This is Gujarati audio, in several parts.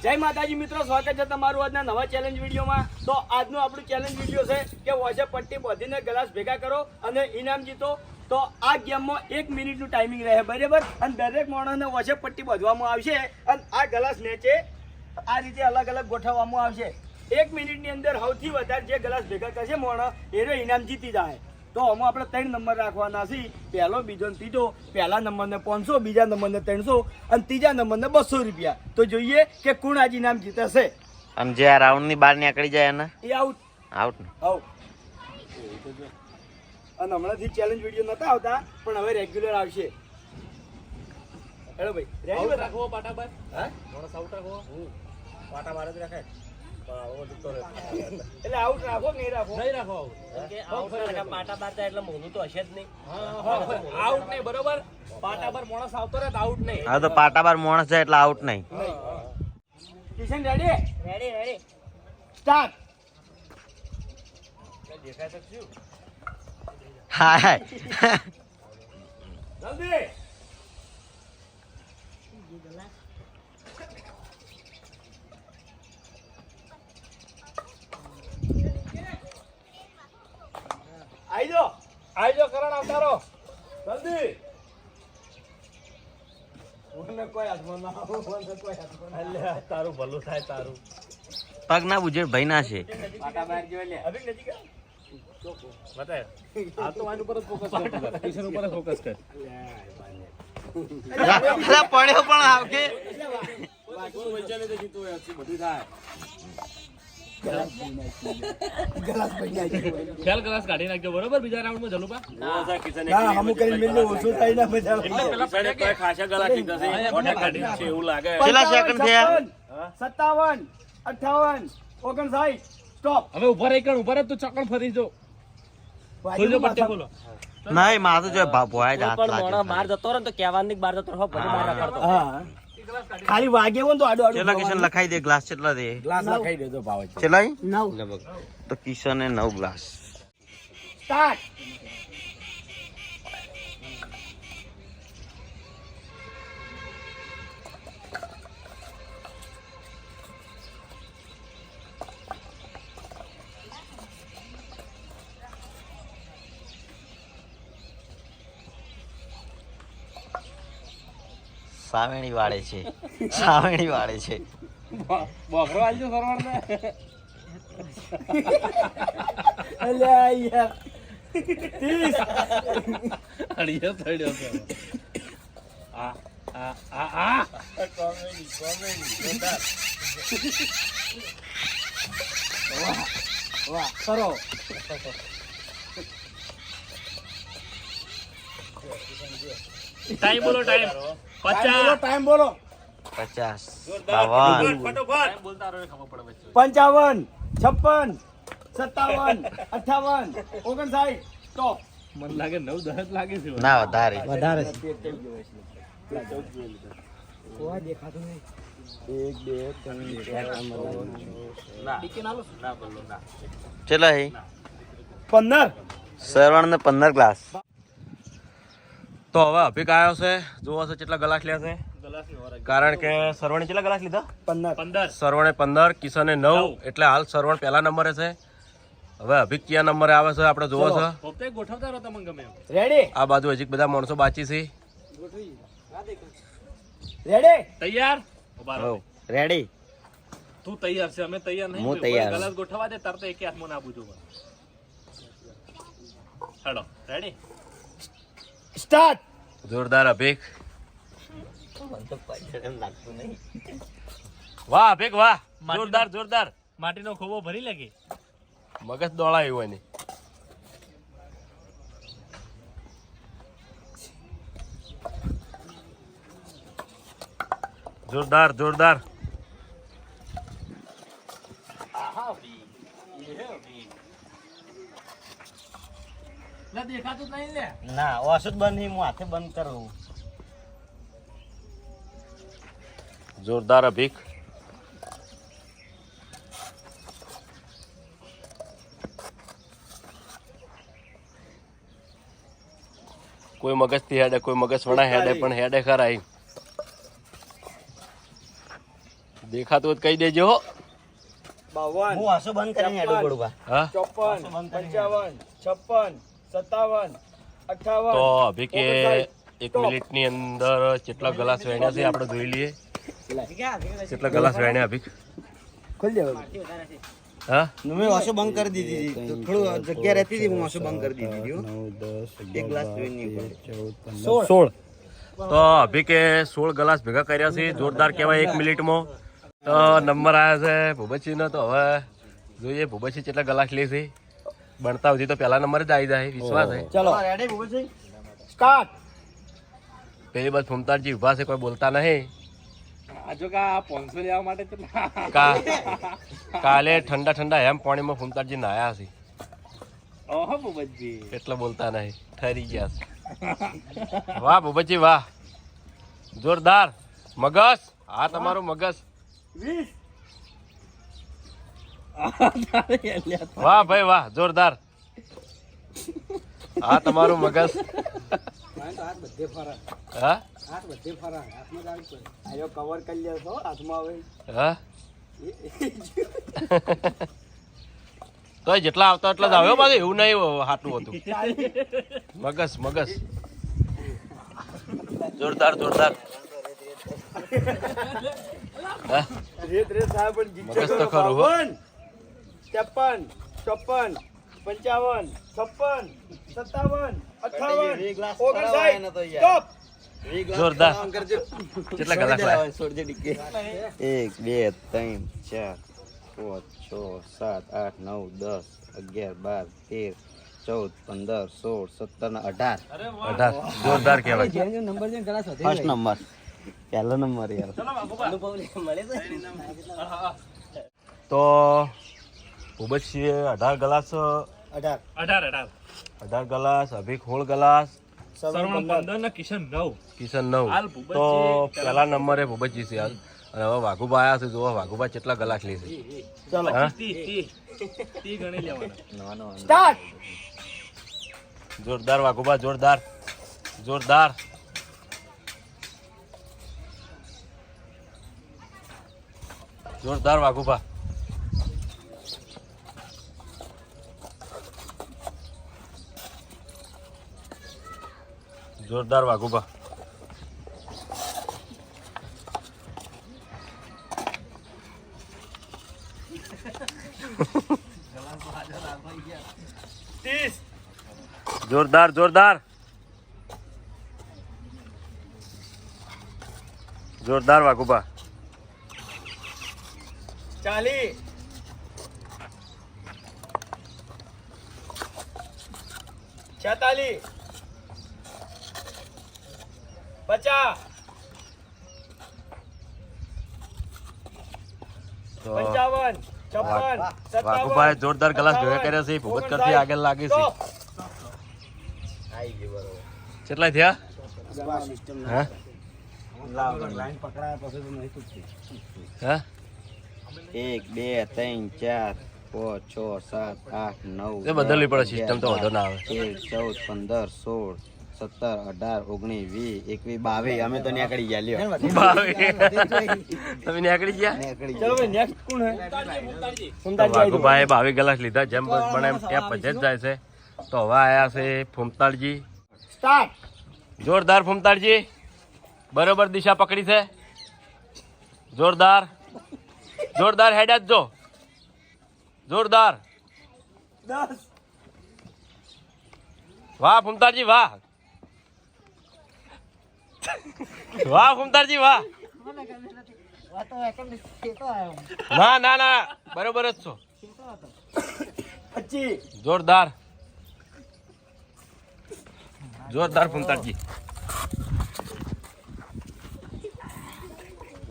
જય માતાજી મિત્રો, સ્વાગત છે તમારું આજના નવા ચેલેન્જ વિડીયોમાં. તો આજનું આપણું ચેલેન્જ વિડીયો છે કે વોશે પટ્ટી બાંધીને ગ્લાસ ભેગા કરો અને ઇનામ જીતો. તો આ ગેમમાં 1 મિનિટનું ટાઈમિંગ રહે, બરાબર? અને દરેક માણસને વોશે પટ્ટી બાંધવામાં આવશે અને આ ગ્લાસ નીચે આ રીતે અલગ અલગ ગોઠવવામાં આવશે. 1 મિનિટની અંદર સૌથી વધારે જે ગ્લાસ ભેગા કરશે માણસ એનો ઇનામ જીતી જાય. તો આમાં આપણે 3 નંબર રાખવાના છે, પહેલો, બીજો ને ત્રીજો. પહેલા નંબરને 500, બીજા નંબરને 300 અને ત્રીજા નંબરને 200 રૂપિયા. તો જોઈએ કે કોણ આજ ઇનામ જીતશે. આમ જે આ રાઉન્ડ ની બહાર નીકળી જાય ને એ આઉટ. આઉટ ને આઉટ. અને હમણાંથી ચેલેન્જ વિડીયો નતા આવતા, પણ હવે રેગ્યુલર આવશે. હેલો ભાઈ, રેડી રાખવો પાટા બાર. હા, મોણસ આઉટ રાખવો. પાટા બાર જ રાખાય. એટલે આઉટ રાખો કે નહીં રાખો? નહીં રાખો. પાટા બાર એટલે મોનું તો હશે જ નહીં. આઉટ નહીં, બરોબર? પાટા બાર માણસ આવતો રહે, આઉટ નહીં. હા, તો પાટા બાર માણસ જાય એટલે આઉટ નહીં. Kishan ready? Ready ready. Start. દેખાય તો શું? હાય જલ્દી. આઈજો કરણ આવતારો જલ્દી. ઓને કોઈ હાથમાં ના આવો, ઓને કોઈ હાથમાં ના. અલ્યા તારું ભલું થાય તારું. પગ ના બુજે ભાઈ ના છે. પાટા બહાર જો લે. અભિક નજીક બતાય. આ તો આન ઉપર જ ફોકસ કર, કિશન ઉપર જ ફોકસ કર. અલા પડ્યો પણ આવકે વાગો વૈચાલે તો જીતો હોય, બધું થાય. ખેલ ગ્લાસ કાઢી નાખજો, બરોબર? બીજા રાઉન્ડ માં જલુપા ના હમુ કરી મેલે ઓછું થાય ના મજા આવે. પેલા કોઈ ખાસા ગલા કીધા છે મોટા કાઢી છે એવું લાગે. કેટલા સેકન્ડ થયા? 57, 58, 59. સ્ટોપ. હવે ઉભા રહી કણ, ઉભા રહે તો ચકણ ફરી જો. ખોલજો પટ્ટી ખોલો. નહીં, માથું જો ભોય હાથ લાગે. બહાર જતો રહે તો કહેવાની બહાર જતો રહો, પછી બહાર રખડતો. હા, ખાલી વાગે હોય ને તો આડો આડો. ચેલા કિશન લખાઈ દે ગ્લાસ કેટલા દે? ગ્લાસ લખાઈ દેજો ભાવ. ચેલા 9. તો કિશને 9 ગ્લાસ. સ્ટાર્ટ. સાવેણી વાળે છે, સાવેણી વાળે છે. બોકરો આલજો સરવાળ ને. અલ્યા યાર 30. અડિયો થડ્યો છે. આ કોમેડી જોરદાર. વાહ કરો. ટાઈમ બોલો, ટાઈમ 50. ટાઈમ બોલો. 50 52 ટાઈમ બોલતા રહો, ખબર પડે વચ્ચે. 55, 56, 57, 58, 59. સ્ટોપ. મને લાગે 9 10 લાગે છે. ના વધારે. વધારે કોઈ દેખાતું નહીં. 1 2 3 ના બોલો ના. ચેલા હે 15. સરવણ ને 15 ગ્લાસ. તો હવે અભિક આવ્યો છે, જોવો છે કેટલા ગ્લાસ લે છે. કારણ કે સરવણે કેટલા ગ્લાસ લીધા? 15. સરવણે 15, કિશને 9, એટલે હાલ સરવણ પહેલા નંબરે છે. હવે અભિક કયા નંબરે આવે છે આપણે જોવો છે. ગોઠવતા રહો તમને ગમે. રેડી આ બાજુ હજી બધા માણસો બાકી છે. રેડી. તૈયાર? ઉભા રહો. રેડી? તું તૈયાર છે, અમે તૈયાર નહીં. હું તૈયાર. ગલાસ ગોઠવવા દે, તરત એક હાથમાં ના પૂછું. હેડો, રેડી? સ્ટાર્ટ. જોરદાર અભિક. વાહ અભિક વાહ, જોરદાર જોરદાર. માટીનો ખોબો ભરી લાગે, મગજ દોડાયું હોય ને. જોરદાર જોરદાર. દેખાતું નહીં લે. ના ઓસુદ બંધ હું હાથે બંધ કરું. જોરદાર અભિક. કોઈ મગજ થી હેડે, કોઈ મગજ વણા હેડે, પણ હેડે ખરા. દેખાતું હોય તો કહી દેજો હો. 52 હું આંસુ બંધ કરીને હેડું પડું બા. હા 54 55 56 57 તો 58 અભી કે 1 મિનિટની અંદર કેટલા ગ્લાસ વેણ્યા છે આપણે જોઈ લઈએ. કેટલા ગ્લાસ વેણ્યા અભી? ખોલી દેવા હા મેં આંસુ બંધ કરી દીધી હતી. તો થોડું જગ્યા રહેતી હતી, હું આંસુ બંધ કરી દીધી હતી હો. 1 ગ્લાસ જોઈ નહીં પડે. 16. તો અભી કે 16 ગ્લાસ ભેગા કર્યા છે. જોરદાર કહેવાય 1 મિનિટમાં. તો નંબર આવ્યા છે ભૂપતસિંહનો. તો હવે જોઈએ ભૂપતસિંહ કેટલા ગ્લાસ લે છે. બનતા સુધી તો પહેલા નંબર જ આવી જાય, વિશ્વાસ છે. ચલો રેડી ભૂપતસિંહ? સ્ટાર્ટ. પેલી બાદ ફૂમતારજી ઉભા છે, કોઈ બોલતા નહીં. કાલે ઠંડા ઠંડા એમ પાણીમાં ફૂમતારજી નાયા છે એટલે બોલતા નહીં, ઠરી ગયા છે. વાહ ભૂપતજી વાહ, જોરદાર. મગસ, હા તમારું મગસ. 20 વાહ ભાઈ વાહ, જોરદાર. હા તમારું મગસ. હા આયો કવર કરી લેશો હાથમાં આવે. હા તો જેટલા આવતા એટલા જ આવ્યો પાછું, એવું નહીં હાટું હતું. મગસ મગસ, જોરદાર જોરદાર. હા રેત સાહેબ પણ જીતશે. મગજ તો ખરું હો. 52 53 55 56 57 58 59 જોરદાર. કેટલા કલાક લાયા? 1 2 3 4 5 6 7 8 9 10 11 12 13 14 15 16 17 ને 18. 18. જોરદાર કહેવાય. ફર્સ્ટ નંબર, પહેલો નંબર યાર. તો ભૂપતસિંહે 18 glass, 18 glass, Abhik 16 glass, Kishan 9. તો પહેલા નંબરે ભૂપતજી છે હાલ. અને હવે વાઘુબા આવ્યા છે. જોવા વાઘુબા કેટલા ગ્લાસ લે છે. ચલો હા? સ્ટાર્ટ. જોરદાર વાઘુબા, જોરદાર જોરદાર. જોરદાર વાઘુબા. જોરદાર વાઘુબા. જોરદાર જોરદાર જોરદાર વાઘુબા. 40 46 50 તો 55 56 વાઘુભાઈ જોરદાર ગ્લાસ ભેગા કર્યા છે. ભૂપત કરતી આગળ લાગે છે. કેટલા થયા? હા લાઈન પકડાયા પછી તો નહીં તૂટતી. હા 1 2 3 4 5 6 7 8 9 એ બદલવી પડે, સિસ્ટમ તો વધુ ના આવે. 13 14 15 16 17 18 19 20 21 22. અમે તો નીકળી ગયા લ્યો. તમે નીકળી ગયા. નીકળી ચલો ગયા. ભાઈ નેક્સ્ટ કોણ હે? તો વાઘુભાઈ 22 ગ્લાસ લીધા. જેમ બને એમ ત્યાં પજે જ જાય છે. તો હવે આયા છે ફૂમતાળજી. સ્ટાર્ટ. જોરદાર ફૂમતાળજી, બરોબર દિશા પકડી છે. જોરદાર જોરદાર હેડ્યા જ જો. જોરદાર. 10 વાહ ફૂમતાળજી વાહ. વાહ ફૂમતાળજી વાહ. ના ના ના, બરોબર જ છો. 25 જોરદાર જોરદાર ફૂમતાળજી.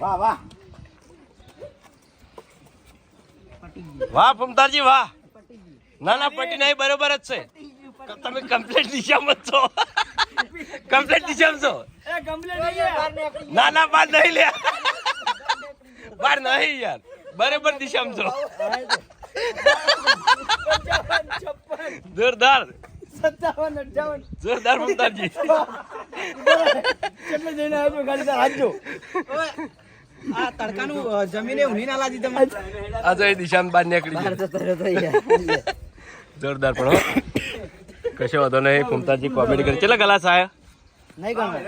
વાહ વાહ. વાહ ફૂમતાળજી વાહ. ના ના પટી નહીં, બરોબર જ છે. તમે કમ્પ્લીટ દિશામાં જ છો. કમ્પ્લીટ દિશામાં છો. એ કમ્પ્લીટ ના ના બાર નહીં લે, બાર નહીં યાર, બરોબર દિશામાં છો. 55 56 જોરદાર 57 58 જોરદાર ફૂમતાળજી. કેટલે જઈને આવજો ખાલી તાર હાથજો. આ તડકાનું જમીને ઊંઘી ના લાગી તમે આ જો એ દિશામાં બહાર નીકળી બહાર જાય જતો રહ્યો તો યાર. જોરદાર પણ હો. કશો વાંધો નહીં ફૂમતાજી કોમેડી કરી કેટલા ગ્લાસ આયા નહીં ગમે.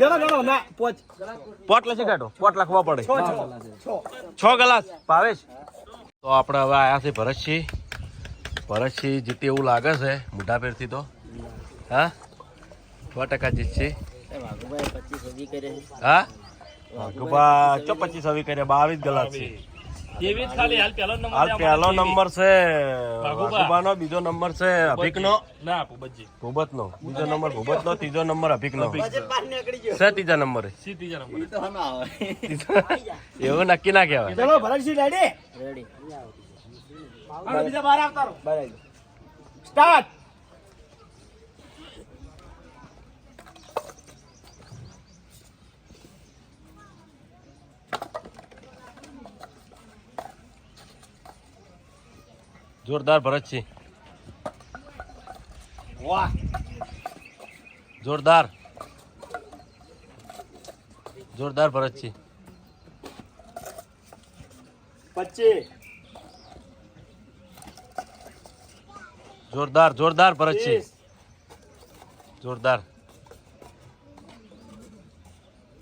ગણો ના પોચ પોટ લખી કાઢો પોટ લખવા પડે 6 ગ્લાસ ભાવેશ તો આપણે હવે આયા છે ભરતસિંહ જીતે એવું લાગે છે મોઢા પેરથી તો હા 100% જીતશે હા વાઘુબા 25 હવે કર્યા 22 ગ્લાસ છે હાલ પહેલો નંબર છે વાઘુબાનો બીજો નંબર છે અભિકનો ભૂબતનો બીજો નંબર ભૂબતનો ત્રીજો નંબર અભિકનો છે ત્રીજા નંબરે એવું નક્કી ના કહેવાય ચલો ભરતસિંહ રેડી બીજા બહાર આવતા રહો સ્ટાર્ટ જોરદાર ભરતસિંહ વાહ જોરદાર જોરદાર ભરતસિંહ 25 જોરદાર જોરદાર ભરતસિંહ જોરદાર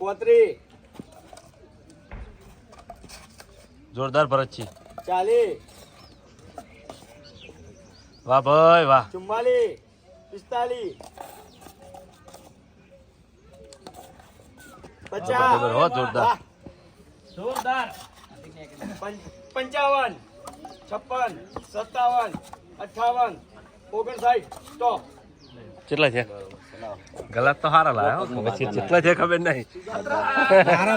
35 જોરદાર ભરતસિંહ 40 વાહ ભાઈ વાહ 44 45 બરાબર, હો, જોરદાર. જોરદાર 55 56 57 58 59 સ્ટોપ કેટલા છે ગલાસ તો હારા લાયા હો. પછી કેટલા છે ખબર નહીં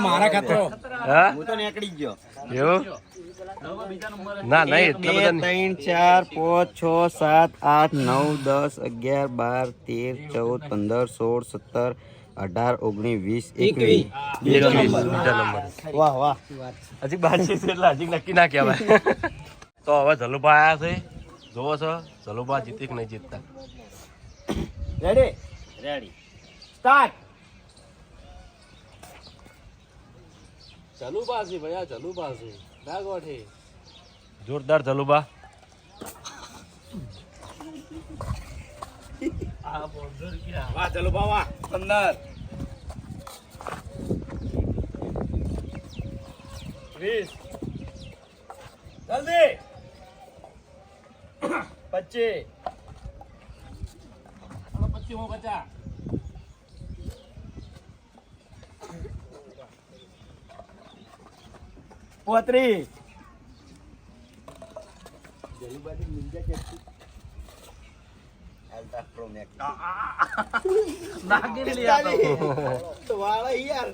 મારા ખતરો હા હું તો નીકળી ગયો. એવું ના નહીં 1 એટલા બધા 2 નહીં. 3 4 5 6 7 8 9 10 11 12 13 14 15 16 17 18 19 20 બીજો નંબર વાહ વાહ. હજી બાજી છે એટલે હજી નક્કી ના કહેવાય તો હવે જલુભા આયા છે જોવો છો જલુભા જીતી કે નહીં જીતતા રેડી રેડી. સ્ટાર્ટ જોરદાર જલુભા વાહ ચલો બાવા 15 20 જલ્દી 25 35 Alta Pro Max. વાળા યાર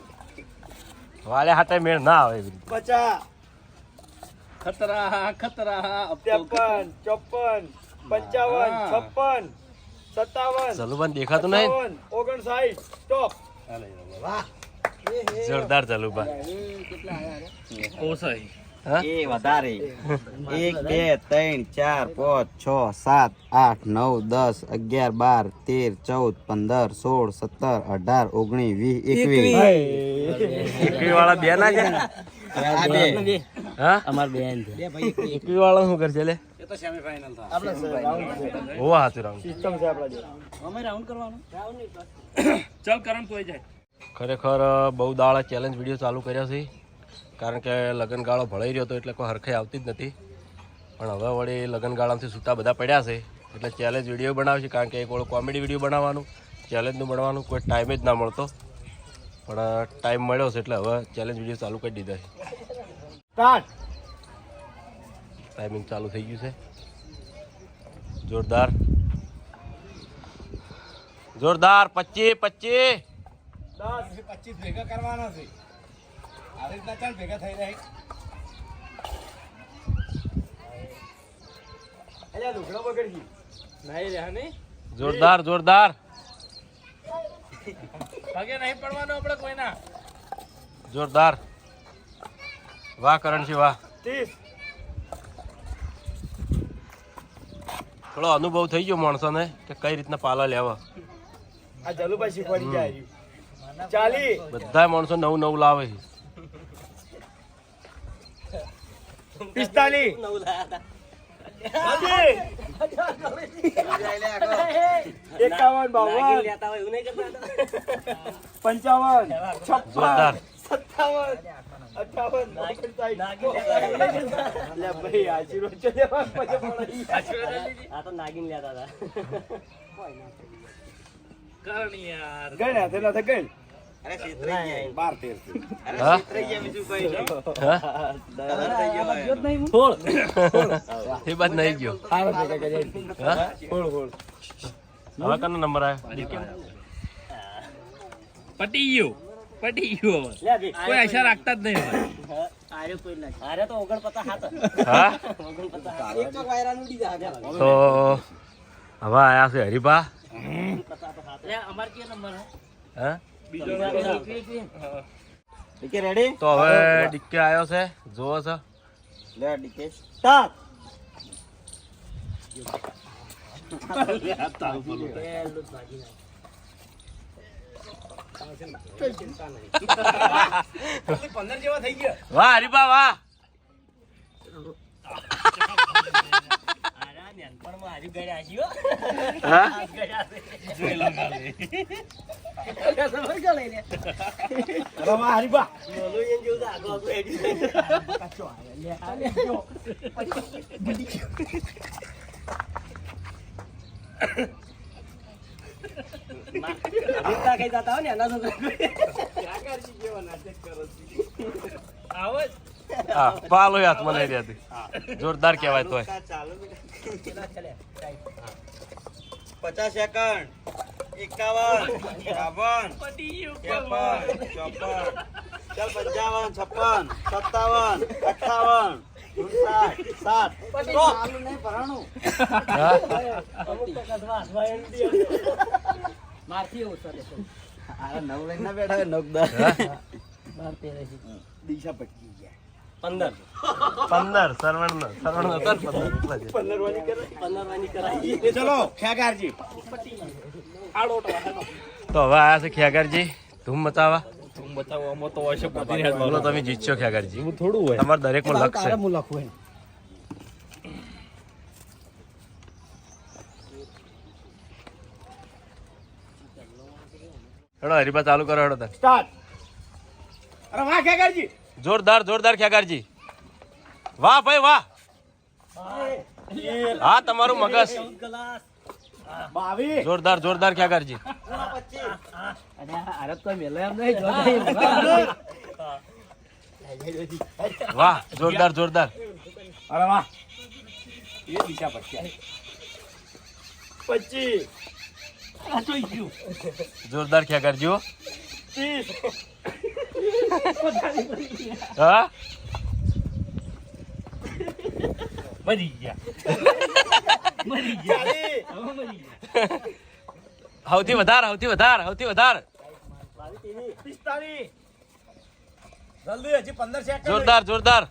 વાલે હાથે મેળ ના આવે એવી રીતે. 50 ખતરા 53 54 55 56 57 જલુભાને દેખાતું નહીં 59 સ્ટોપ જોરદાર જલુભા હા એ વધારે 1 2 3 4 5 6 7 8 9 10 11 12 13 14 15 16 17 18 19 20 એકવી વાળા બે ના છે 21 હા અમાર બેન છે એકવી વાળા શું કરશે લે એ તો સેમીફાઇનલ થા હોવા હાથું રાઉન્ડ સિસ્ટમ છે આપણા જોડે અમે રાઉન્ડ કરવાનો ખરેખર બહુ દાડા ચેલેન્જ વિડીયો ચાલુ કર્યા છે કારણ કે લગનગાળો ભળાઈ રહ્યો હતો એટલે કોઈ હરખાઈ આવતી જ નથી પણ હવે વળી લગનગાળામાંથી છૂટા બધા પડ્યા છે એટલે ચેલેન્જ વિડીયો બનાવશે કારણ કે એક વળો કોમેડી વિડીયો બનાવવાનું ચેલેન્જનું બનાવવાનું કોઈ ટાઈમ જ ના મળતો પણ ટાઈમ મળ્યો છે એટલે હવે ચેલેન્જ વિડીયો ચાલુ કરી દીધા છે સ્ટાર્ટ ટાઈમિંગ ચાલુ થઈ ગયું છે જોરદાર જોરદાર 25 25 10 25 ભેગા કરવાના છે આવી રીતના ચાલ ભેગા થઈ રહી અલ્યા લુગડો બગડજી નહીં રહ્યા નહીં જોરદાર જોરદાર ભાગે નહીં પડવાનો આપણે કોઈના જોરદાર વાહ કરણસિંહ વાહ 30 થોડો અનુભવ થઈ ગયો માણસોને કે કઈ રીતના પાલા લેવા આ જલુભાઈ શીખવાડી જાય 40 બધા માણસો નવું નવું લાવે છે 45 51 52 55 જોરદાર. 56 57 58 ભાઈ આશીર્વાદ છે લેવા પછી પડી. આ તો નાગીન લેતા હતા. ગણ હાથે ના થાય ગણ. અરે છેતરાઈ ગયા. 12 13 હા? છેતરાઈ ગયા બીજું કઈ નહીં. હા? કલર થઈ ગયો હોય. એ બાદ નહીં ગયો. આરો ભેગા કરી. હા? હોળ હોળ. હવે કનો નંબર આવ્યો? પટી ગયું લે ભઈ. કોઈ આશા રાખતા જ નહીં હવે. આરે તો 49 હાથ. હા? 49. એક તો વાયરાનું દીધા આજે. તો હવે આયા છે હરીભા. લે અમાર કે નંબર હે? હા? DK ready? તો હવે ડીકે આવ્યો છે, જોવો છો. લે ડીકે. સ્ટાર્ટ. વાહ હરીભા વાહ. આરા નેનપણમાં હારી ગળે આશી હો. હા? રમા હરીબા. બોલો એમ જેવું તો આગો આગો હેડી. અભિતા કઈ જતા હોય ને એના તો હા પાલો હાથ મને હતી. જોરદાર કહેવાય તોય. 50 સેકન્ડ. 51 52 53 54 55 56 57 58 હા? અમુક તો કસવા હસવા એમ દી. મારથી એવું સર આ 9 લઈને ના બેઠા હોય 9 10. હા? 12 13 દિશા પટકી ગયા. 15 15 સરવણનો હતો ને 15 એટલા જ. 15 વાળી કરે. 15 વાની કરાઈ. ચલો ખ્યાગારજી. તો હવે આયા છે ખ્યાગારજી ધૂમ મચાવા. બતાવવામાં તો હોય છે બોલો તમે જીતશો ખ્યાગારજી. થોડું હોય તમારે દરેકમાં લક છે. હું લખું હેડો હરીભા ચાલુ કરો હેડો તાર. સ્ટાર્ટ. અરે વાહ ખ્યાગારજી. જોરદાર જોરદાર ખ્યાગારજી. વાહ ભાઈ વાહ. હા તમારું મગજ. 14 22 જોરદાર જોરદાર ખ્યાગારજી. અરે તો મેલે એમ નહીં જો વાહ જોરદાર જોરદાર. અરે વાહ. એ દિશા પટકી. 25 જોરદાર ખ્યાગારજી હો. 30 હા? મરી ગયા 40 સૌથી વધાર સૌથી વધાર સૌથી વધાર. 45 જલ્દી હજી 15 સેકન્ડ. જોરદાર જોરદાર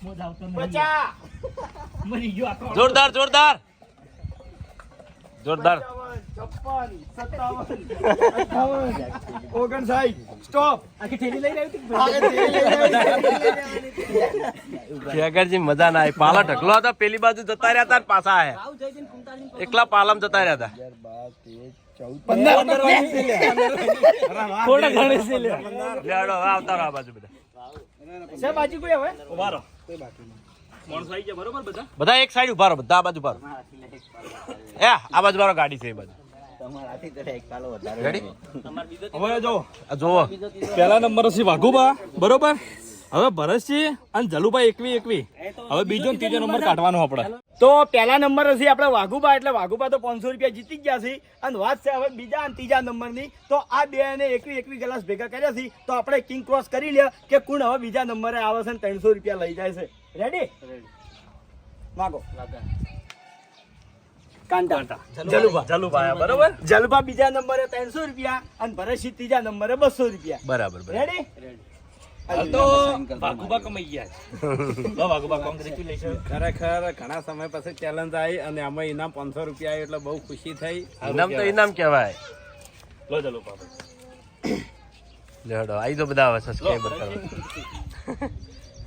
50 મરી ગયો આખો. જોરદાર જોરદાર જોરદાર. 56 57 58 સ્ટોપ. આખી થેલી લઈ આવી ખ્યાગારજી મજા ના આવી. પાલા ઢકલો હતો પેલી બાજુ જતા રહ્યા હતા ને પાછા આયા. આવ જઈ જઈને 45 એકલા પાલામ જતા રહ્યા હતા. 15 થોડા ઘણે છે લે. લેડો હવે આવતા રહો આ બાજુ બધા. છે બાજુ કોઈ હવે ઉભા રહો. માણસો આવી ગયા બરોબર બધા. બધા એક સાઈડ ઉભા રહો બધા આ બાજુ ઉભા રહો. એ આ બાજુ મારો ગાડી છે એ બાજુ. તમારાથી તો એક પાલો વધારે. રેડી? હવે જો આ જોવો પહેલા નંબર છે વાઘુબા બરોબર. હવે ભરતસિંહ અને જલુભાઈ 21 હવે બીજો ને ત્રીજો નંબર કાઢવાનો આપણે. તો પહેલા નંબર હશે આપણે વાઘુબા, એટલે વાઘુબા તો 500 રૂપિયા જીતી ગયા છે. અને વાત છે હવે બીજા અને ત્રીજા નંબરની. તો આ બે ને 21 ગ્લાસ ભેગા કર્યા છે. તો આપણે કિંગ ક્રોસ કરી લે કે કોણ હવે બીજા નંબરે આવે છે અને 300 રૂપિયા લઈ જાય છે. રેડી? માગો કાંટા જલુભાઈ બરોબર. જલબા બીજા નંબરે 300 રૂપિયા અને ભરતસિંહ ત્રીજા નંબરે 200 રૂપિયા. બરાબર બરાબર. રેડી? તો વાઘુબા કમાઈ ગયા છે. લો વાઘુબા કોંગ્રેચ્યુલેશન. ખરેખર ઘણા સમય પછી ચેલેન્જ આવી અને આમાં ઇનામ 500 રૂપિયા આવ્યું એટલે બહુ ખુશી થઈ. ઇનામ તો ઇનામ કહેવાય. લો જલુભા. લેડો આવી તો બધા હવે સબસ્ક્રાઇબર કરો.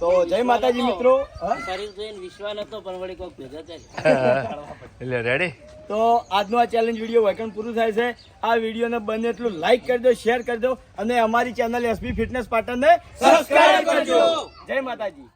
તો જય માતાજી મિત્રો. હા? શરીર જોઈને વિશ્વાસ નતો પણ વળી કોઈક ભેગા થાય. એટલે રેડી તો આજનો આ ચેલેન્જ વિડીયો વેકન પૂરું થાય છે. આ વિડીયોને બને એટલું લાઈક કરી દો, શેર કરી દો અને અમારી ચેનલ એસબી ફિટનેસ પાટણને સબસ્ક્રાઇબ કરજો. જય માતાજી.